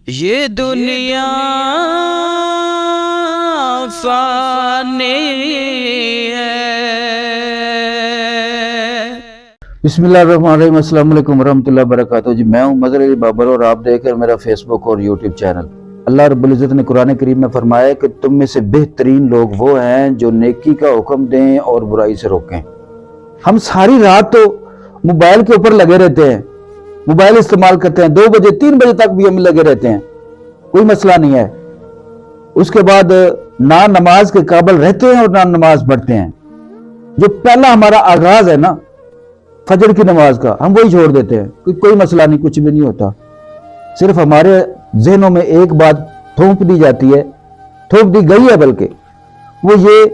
یہ دنیا فانی ہے۔ بسم اللہ الرحمن الرحیم۔ السلام علیکم ورحمۃ اللہ وبرکاتہ۔ جی میں ہوں مظہر علی بابر اور آپ دیکھ رہے ہیں میرا فیس بک اور یوٹیوب چینل۔ اللہ رب العزت نے قرآن کریم میں فرمایا ہے کہ تم میں سے بہترین لوگ وہ ہیں جو نیکی کا حکم دیں اور برائی سے روکیں۔ ہم ساری رات تو موبائل کے اوپر لگے رہتے ہیں، موبائل استعمال کرتے ہیں، 2 بجے 3 بجے تک بھی ہم لگے رہتے ہیں، کوئی مسئلہ نہیں ہے۔ اس کے بعد نہ نماز کے قابل رہتے ہیں اور نہ نماز پڑھتے ہیں۔ جو پہلا ہمارا آغاز ہے نا فجر کی نماز کا، ہم وہی چھوڑ دیتے ہیں، کوئی مسئلہ نہیں، کچھ بھی نہیں ہوتا۔ صرف ہمارے ذہنوں میں ایک بات تھوپ دی جاتی ہے، تھوپ دی گئی ہے بلکہ، وہ یہ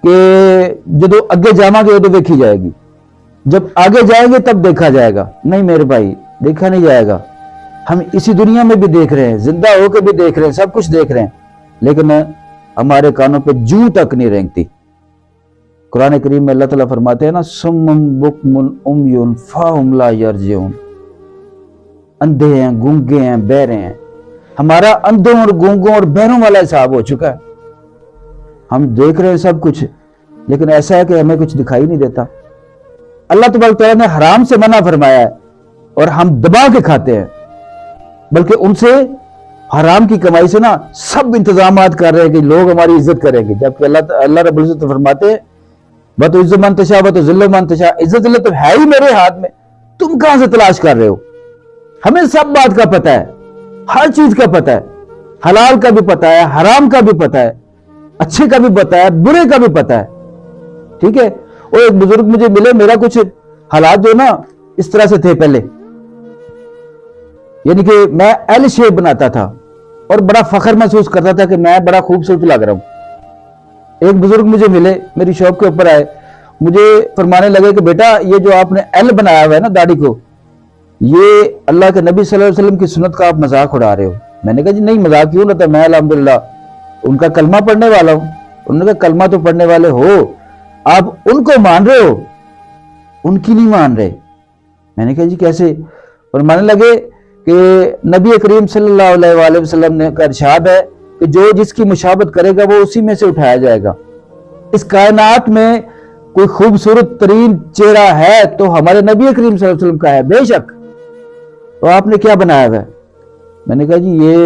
کہ جدو اگے جاواں گے تو دیکھی جائے گی، جب آگے جائیں گے تب دیکھا جائے گا۔ نہیں میرے بھائی، دیکھا نہیں جائے گا۔ ہم اسی دنیا میں بھی دیکھ رہے ہیں، زندہ ہو کے بھی دیکھ رہے ہیں، سب کچھ دیکھ رہے ہیں، لیکن ہمارے کانوں پہ جوں تک نہیں رینگتی۔ قرآن کریم میں اللہ تعالیٰ فرماتے ہیں نا، سمم بکم عمی فہم لا یرجعون، اندھے ہیں، گونگے ہیں، بہرے ہیں۔ ہمارا اندھوں اور گونگوں اور بہروں والا حساب ہو چکا ہے۔ ہم دیکھ رہے ہیں سب کچھ، لیکن ایسا ہے کہ ہمیں کچھ دکھائی نہیں دیتا۔ اللہ تبارک تعالیٰ نے حرام سے منع فرمایا ہے اور ہم دبا کے کھاتے ہیں، بلکہ ان سے حرام کی کمائی سے نا سب انتظامات کر رہے ہیں کہ لوگ ہماری عزت کریں گے، جبکہ اللہ رب العزت فرماتے ہیں وَتُعِزُّ مَن تَشَاءُ وَتُذِلُّ مَن تَشَاءُ، عزت اللہ تو ہے ہی میرے ہاتھ میں، تم کہاں سے تلاش کر رہے ہو؟ ہمیں سب بات کا پتہ ہے، ہر چیز کا پتہ ہے، حلال کا بھی پتہ ہے، حرام کا بھی پتہ ہے، اچھے کا بھی پتہ ہے، برے کا بھی پتہ ہے، ٹھیک ہے۔ اور ایک بزرگ مجھے ملے، میرا کچھ حالات جو نا اس طرح سے تھے پہلے، یعنی کہ میں ایل شیپ بناتا تھا اور بڑا فخر محسوس کرتا تھا کہ میں بڑا خوبصورت لگ رہا ہوں۔ ایک بزرگ مجھے ملے، میری شاپ کے اوپر آئے، مجھے فرمانے لگے کہ بیٹا یہ جو آپ نے ایل بنایا ہوا ہے نا داڑھی کو، یہ اللہ کے نبی صلی اللہ علیہ وسلم کی سنت کا آپ مذاق اڑا رہے ہو۔ میں نے کہا جی نہیں، مذاق کیوں ہوتا، میں الحمدللہ ان کا کلمہ پڑھنے والا ہوں۔ انہوں نے کہا کلمہ تو پڑھنے والے ہو، آپ ان کو مان رہے ہو، ان کی نہیں مان رہے۔ میں نے کہا جی کیسے؟ فرمانے لگے کہ نبی کریم صلی اللہ علیہ وآلہ وسلم نے کا ارشاد ہے کہ جو جس کی مشابہت کرے گا وہ اسی میں سے اٹھایا جائے گا۔ اس کائنات میں کوئی خوبصورت ترین چہرہ ہے تو ہمارے نبی کریم صلی اللہ علیہ وسلم کا ہے، بے شک۔ تو آپ نے کیا بنایا ہوا ہے؟ میں نے کہا جی یہ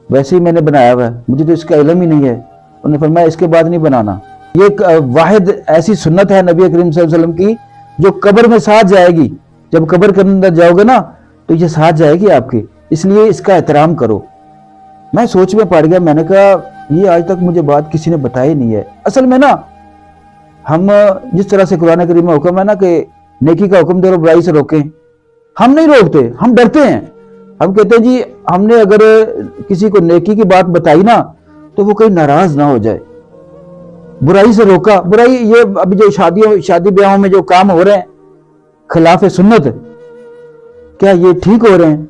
ویسے ہی میں نے بنایا ہوا ہے، مجھے تو اس کا علم ہی نہیں ہے۔ انہوں نے فرمایا اس کے بعد نہیں بنانا، یہ ایک واحد ایسی سنت ہے نبی کریم صلی اللہ علیہ وسلم کی جو قبر میں ساتھ جائے گی، جب قبر کے اندر جاؤ گے نا تو یہ ساتھ جائے گی آپ کی، اس لیے اس کا احترام کرو۔ میں سوچ میں پڑ گیا، میں نے کہا یہ آج تک مجھے بات کسی نے بتائی نہیں ہے۔ اصل میں نا ہم جس طرح سے قرآن کریم میں حکم ہے نا کہ نیکی کا حکم دے اور برائی سے روکیں، ہم نہیں روکتے، ہم ڈرتے ہیں۔ ہم کہتے ہیں جی ہم نے اگر کسی کو نیکی کی بات بتائی نا تو وہ کہیں ناراض نہ ہو جائے، برائی سے روکا۔ برائی یہ ابھی جو شادی بیاہوں میں جو کام ہو رہے ہیں خلاف سنت، کیا یہ ٹھیک ہو رہے ہیں؟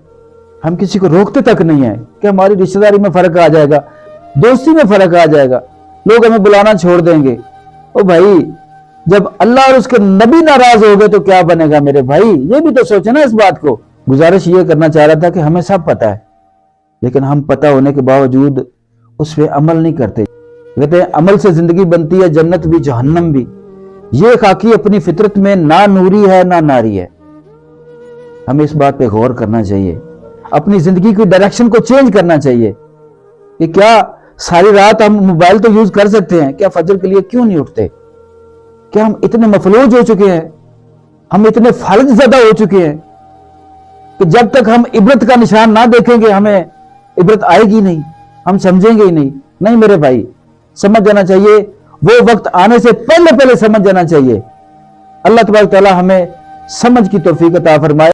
ہم کسی کو روکتے تک نہیں ہیں کہ ہماری رشتہ داری میں فرق آ جائے گا، دوستی میں فرق آ جائے گا، لوگ ہمیں بلانا چھوڑ دیں گے۔ او بھائی جب اللہ اور اس کے نبی ناراض ہو گئے تو کیا بنے گا میرے بھائی؟ یہ بھی تو سوچے نا اس بات کو۔ گزارش یہ کرنا چاہ رہا تھا کہ ہمیں سب پتہ ہے، لیکن ہم پتہ ہونے کے باوجود اس پہ عمل نہیں کرتے۔ کہتے ہیں عمل سے زندگی بنتی ہے، جنت بھی جہنم بھی۔ یہ خاکی اپنی فطرت میں نہ نوری ہے نہ ناری ہے۔ ہمیں اس بات پہ غور کرنا چاہیے، اپنی زندگی کی ڈائریکشن کو چینج کرنا چاہیے کہ کیا ساری رات ہم موبائل تو یوز کر سکتے ہیں، کیا فجر کے لیے کیوں نہیں اٹھتے؟ کیا ہم اتنے مفلوج ہو چکے ہیں، ہم اتنے فالج زدہ ہو چکے ہیں کہ جب تک ہم عبرت کا نشان نہ دیکھیں گے ہمیں عبرت آئے گی نہیں، ہم سمجھیں گے ہی نہیں۔ نہیں میرے بھائی، سمجھ جانا چاہیے، وہ وقت آنے سے پہلے سمجھ جانا چاہیے۔ اللہ تبارک تعالیٰ ہمیں سمجھ کی توفیق عطا فرمائے۔